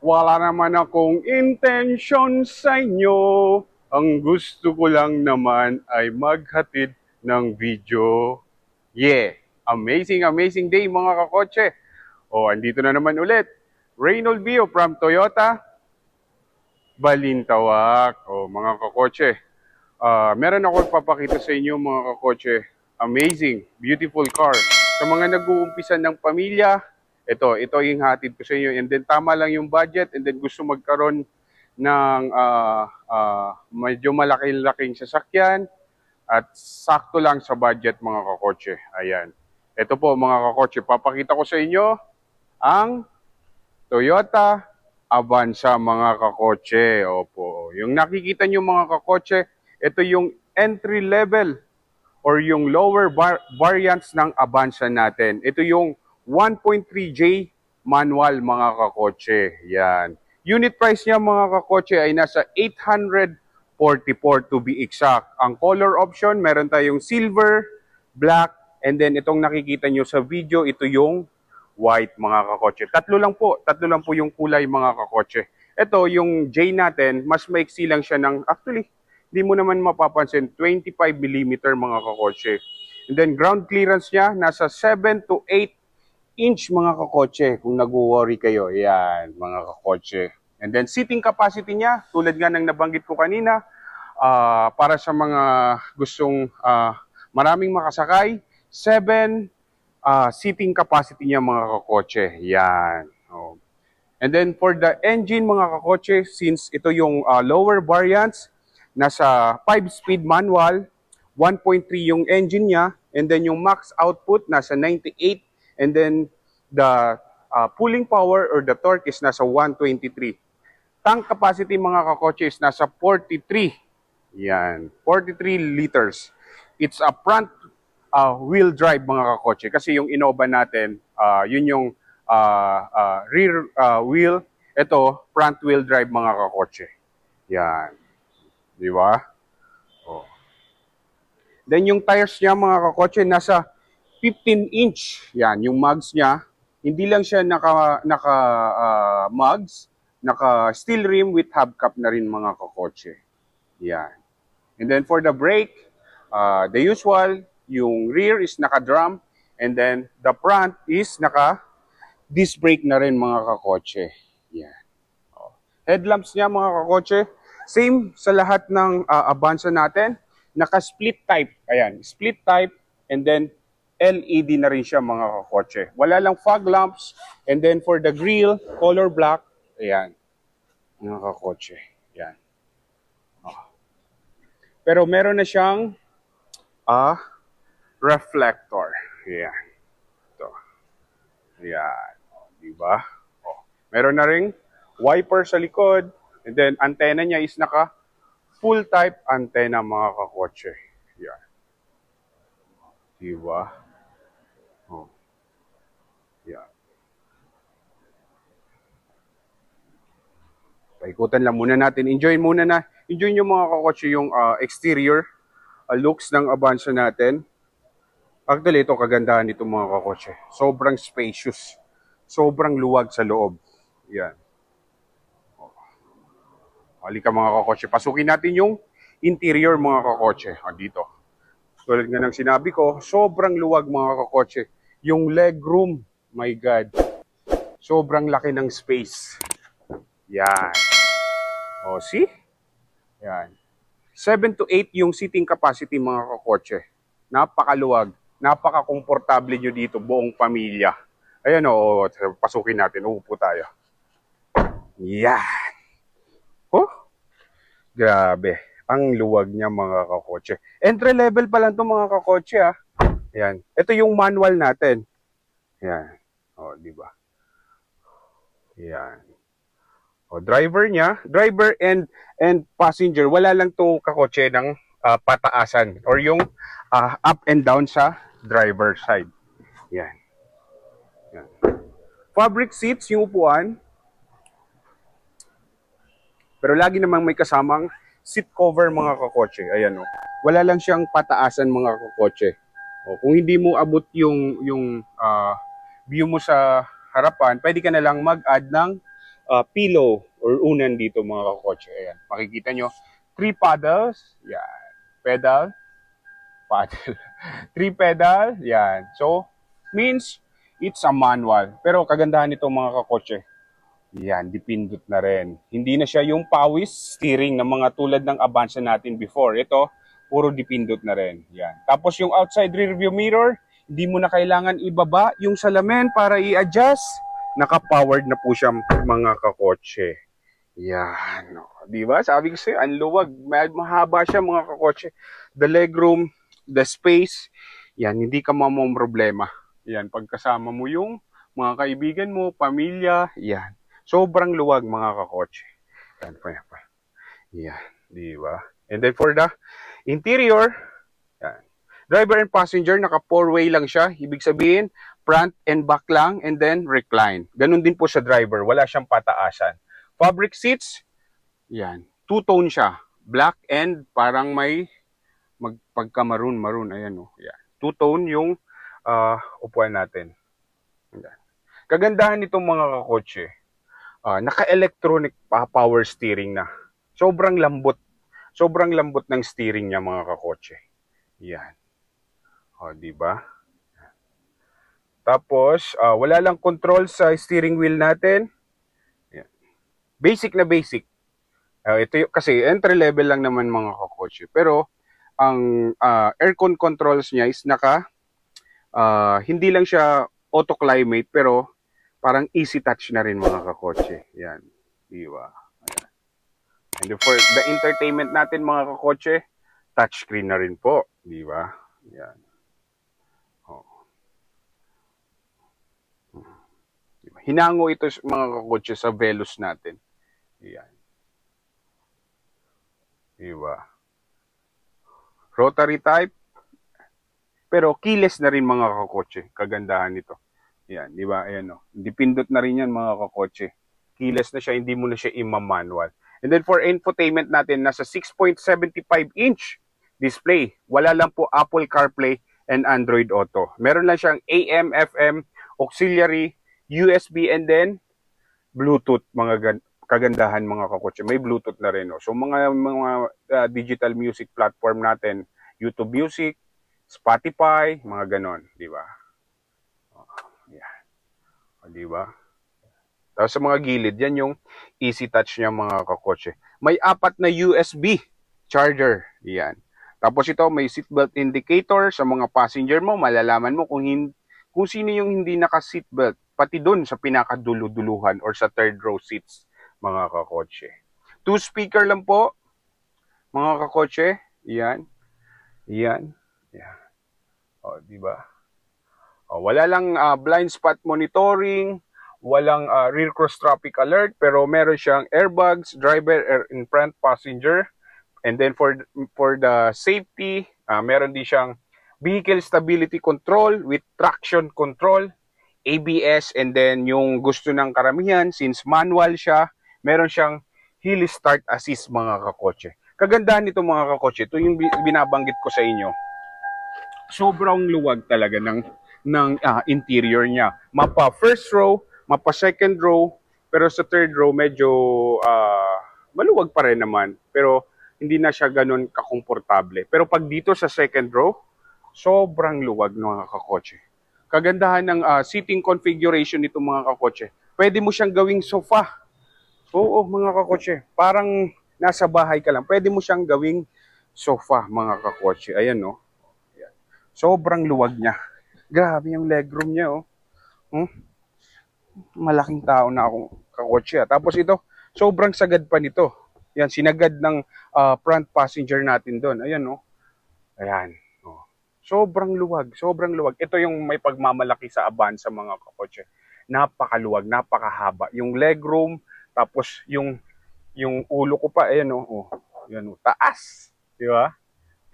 Wala naman akong intention sa inyo. Ang gusto ko lang naman ay maghatid ng video. Yeah! Amazing, amazing day mga kakotse. Andito na naman ulit. Reynold Bio from Toyota Balintawak. Mga kakotse. Meron ako ipapakita sa inyo mga kakotse. Amazing, beautiful car. Sa mga nag-uumpisa ng pamilya, ito yung hatid ko sa inyo. And then tama lang yung budget and then gusto magkaroon ng medyo malaki-laking sasakyan at sakto lang sa budget mga kakotse. Ayan. Ito po mga kakotse, papakita ko sa inyo ang Toyota Avanza mga kakotse. Opo. Yung nakikita nyo mga kakotse, ito yung entry level or yung lower variants ng Avanza natin. Ito yung 1.3J manual mga kakotse. Yan. Unit price niya mga kakotse ay nasa 844 to be exact. Ang color option, meron tayong silver, black, and then itong nakikita nyo sa video, ito yung white mga kakotse. Tatlo lang po yung kulay mga kakotse. Ito yung J natin, mas maiksi lang siya ng, actually, hindi mo naman mapapansin, 25mm mga kakotse. And then ground clearance niya, nasa 7 to 8 inch mga kakotse, kung nag-worry kayo. Yan, mga kakotse. And then seating capacity niya, tulad nga ng nabanggit ko kanina, para sa mga gustong maraming makasakay, 7 seating capacity niya mga kakotse. Yan. And then for the engine mga kakotse, since ito yung lower variants, nasa 5-speed manual, 1.3 yung engine niya, and then yung max output nasa 98. And then, the pulling power or the torque is nasa 123. Tank capacity mga kakotse is nasa 43. Yan, 43 liters. It's a front wheel drive mga kakotse. Kasi yung Innova natin, yun yung rear wheel. Ito, front wheel drive mga kakotse. Yan. Di ba? Then yung tires niya mga kakotse, nasa 15-inch. Yan, yung mugs niya. Hindi lang siya mugs, naka steel rim with hubcap na rin mga kakotse. Yan. And then for the brake, the usual, yung rear is naka-drum, and then the front is naka-disc brake na rin mga kakotse. Yan. Headlamps niya mga kakotse, same sa lahat ng Avanza natin, naka-split type. Ayan, split type, and then LED na rin siya mga kakotse. Wala lang fog lamps. And then for the grille, color black. Ayan. Mga kakotse. Ayan. Pero meron na siyang reflector. Ayan. Ito. Ayan. Diba? Meron na ring wiper sa likod. And then antenna niya is naka full type antenna mga kakotse. Ayan. Diba? Yeah. Paikutan lang muna natin. Enjoy nyo mga kakotse yung exterior looks ng Avanza natin. Actually, ito kagandahan nito mga kakotse. Sobrang spacious. Sobrang luwag sa loob. Yan. Halika mga kakotse. Pasukin natin yung interior mga kakotse. Dito. Tulad nga ng sinabi ko, sobrang luwag mga kakotse. Yung legroom, my God. Sobrang laki ng space. Yan. See? Yan. 7 to 8 yung seating capacity mga kakotse. Napakaluwag. Napaka-komportable nyo dito, buong pamilya. Ayan pasukin natin. Uupo tayo. Yan. Grabe. Ang luwag niya mga kakotse. Entry level pa lang to mga kakotse Yan. Ito yung manual natin. Yan. Di ba? Yan. Driver niya, driver and passenger, wala lang to kakotse ng pataasan or yung up and down sa driver side. Yan. Yan. Fabric seats yung upuan. Pero lagi namang may kasamang seat cover mga kakotse. Ayan Wala lang siyang pataasan mga kakotse. Kung hindi mo abot yung view mo sa harapan, pwede ka na lang mag-add ng pillow or unan dito mga kakotse. Ayan, makikita nyo. 3 paddles. Yan. Pedal. Paddle. 3 pedal. Yan. So, means it's a manual. Pero kagandahan nito mga kakotse, yan, dipindot na rin. Hindi na siya yung pawis steering ng mga tulad ng Avanza natin before. Ito, puro dipindot na rin. Yan. Tapos yung outside rear view mirror, hindi mo na kailangan ibaba yung salamin para i-adjust. Naka-powered na po siya mga kakotse. Yan. Di ba? Sabi ko sa'yo, ang luwag. Mahaba siya mga kakotse. The legroom, the space, yan, hindi ka problema. Yan, pagkasama mo yung mga kaibigan mo, pamilya, yan. Sobrang luwag mga kakotse. Yan pa, yan pa. Yan, di ba? And then for the interior, yan. Driver and passenger, naka 4-way lang siya. Ibig sabihin, front and back lang, and then recline. Ganun din po sa driver, wala siyang pataasan. Fabric seats, yan. Two-tone siya. Black and parang may pagka-maroon. Ayan o. Yan. Two-tone yung upuan natin. Yan. Kagandahan nitong mga kakotse, naka-electronic power steering na. Sobrang lambot. Sobrang lambot ng steering niya mga kakotse. Yan. O, di ba? Tapos, wala lang control sa steering wheel natin. Yan. Basic na basic. Ito kasi entry level lang naman mga kakotse. Pero, ang aircon controls niya is hindi lang siya auto-climate, pero parang easy touch na rin mga kakotse. Yan. Diba? Ayan. And for the entertainment natin mga kakotse, touchscreen na rin po. Diba? Yan. Oh. Diba? Hinango ito mga kakotse sa Veloz natin. Yan. Diba? Rotary type. Pero keyless na rin mga kakotse. Kagandahan nito. Yan, di ba? Ayan, no. Dipindot na rin yan mga kakotse. Keyless na siya, hindi mo na siya ima-manual. And then for infotainment natin, nasa 6.75-inch display. Wala lang po Apple CarPlay and Android Auto. Meron lang siyang AM, FM, auxiliary, USB, and then Bluetooth. Mga kagandahan mga kakotse. May Bluetooth na rin. No? So mga digital music platform natin, YouTube Music, Spotify, mga ganon. Di ba? Di ba? Tapos sa mga gilid, yan yung easy touch niya mga kakotse. May 4 na USB charger. Yan. Tapos ito, may seatbelt indicator sa mga passenger mo. Malalaman mo kung sino yung hindi naka-seatbelt. Pati dun sa pinakaduluduluhan or sa third row seats mga kakotse. 2 speaker lang po mga kakotse. Yan. Yan. Yan. O, di ba? Wala lang blind spot monitoring, walang rear cross traffic alert, pero meron siyang airbags, driver in front, passenger. And then for the safety, meron din siyang vehicle stability control with traction control, ABS, and then yung gusto ng karamihan, since manual siya, meron siyang hill start assist mga kakotse. Kagandahan nito mga kakotse, ito yung binabanggit ko sa inyo. Sobrang luwag talaga ng interior niya. Mapa first row, mapa second row, pero sa third row medyo maluwag pa rin naman. Pero hindi na siya ganun kakomportable. Pero pag dito sa second row, sobrang luwag ng mga kakotse. Kagandahan ng seating configuration nito mga kakotse. Pwede mo siyang gawing sofa. Oo mga kakotse, parang nasa bahay ka lang. Pwede mo siyang gawing sofa mga kakotse. Ayan no. Sobrang luwag niya. Grabe yung legroom niya, oh. Malaking tao na akong kakotse. Tapos ito, sobrang sagad pa nito. Yan, sinagad ng front passenger natin doon. Ayan, oh. Ayan. Oh. Sobrang luwag, sobrang luwag. Ito yung may pagmamalaki sa Avanza mga kakotse. Napakaluwag, napakahaba. Yung legroom, tapos yung ulo ko pa, ayan, oh. Yan, oh. Taas. Di ba?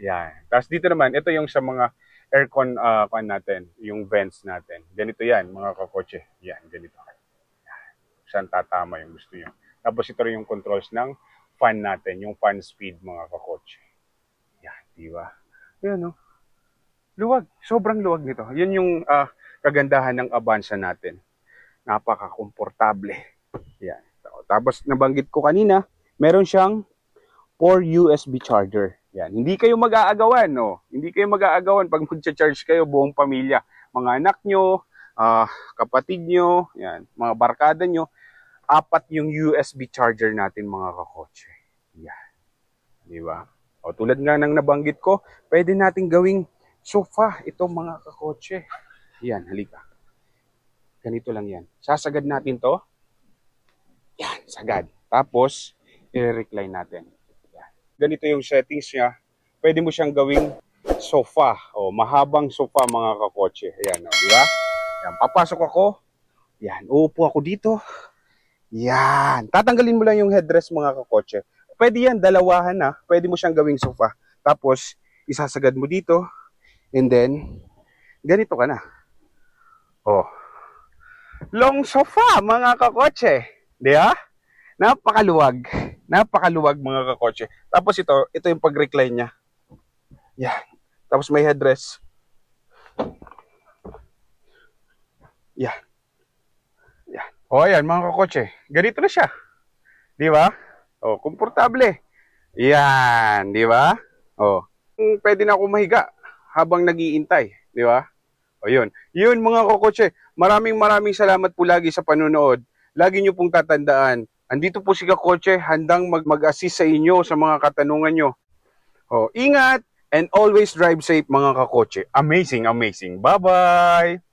Yan. Tapos dito naman, ito yung sa mga aircon natin, yung vents natin. Ganito yan, mga kakotse. Yan, ganito. Yan. Saan tatama yung gusto nyo. Tapos ito rin yung controls ng fan natin, yung fan speed, mga kakotse. Yan, di ba? Yan, no? Luwag. Sobrang luwag nito. Yan yung kagandahan ng Avanza natin. Napaka-komportable. Yan. Tapos nabanggit ko kanina, meron siyang 4 USB charger. Yan, hindi kayo mag-aagawan, no? Hindi kayo mag-aagawan pag mag-charge kayo buong pamilya. Mga anak nyo, kapatid nyo, yan, mga barkada nyo, 4 yung USB charger natin mga kakotse. Yan. Di ba? O tulad nga ng nabanggit ko, pwede natin gawing sofa ito mga kakotse. Yan, halika. Ganito lang yan. Sasagad natin to. Yan, sagad. Tapos, i-recline natin. Yan. Ganito yung settings niya. Pwede mo siyang gawing sofa. O, mahabang sofa mga kakotse. Ayan, o, di ba? Yan, papasok ako. Yan, uupo ako dito. Yan. Tatanggalin mo lang yung headrest mga kakotse. Pwede yan, dalawahan na. Pwede mo siyang gawing sofa. Tapos, isasagad mo dito. And then, ganito ka na. Oh. Long sofa mga kakotse. Di ba? Napakaluwag. Napakaluwag mga kakotse. Tapos ito yung pag-recline niya. Yan. Tapos may headrest. Yan. Yan. O ayan mga kakotse. Ganito na siya. Di ba? O, komportable. Yan. Di ba? O. Pwede na ako mahiga habang nag-iintay. Di ba? O yun. Yun mga kakotse. Maraming salamat po lagi sa panonood. Lagi nyo pong tatandaan. Andito po si Kakotse, handang mag-assist sa inyo sa mga katanungan nyo. O, ingat and always drive safe mga kakotse. Amazing, amazing. Bye-bye!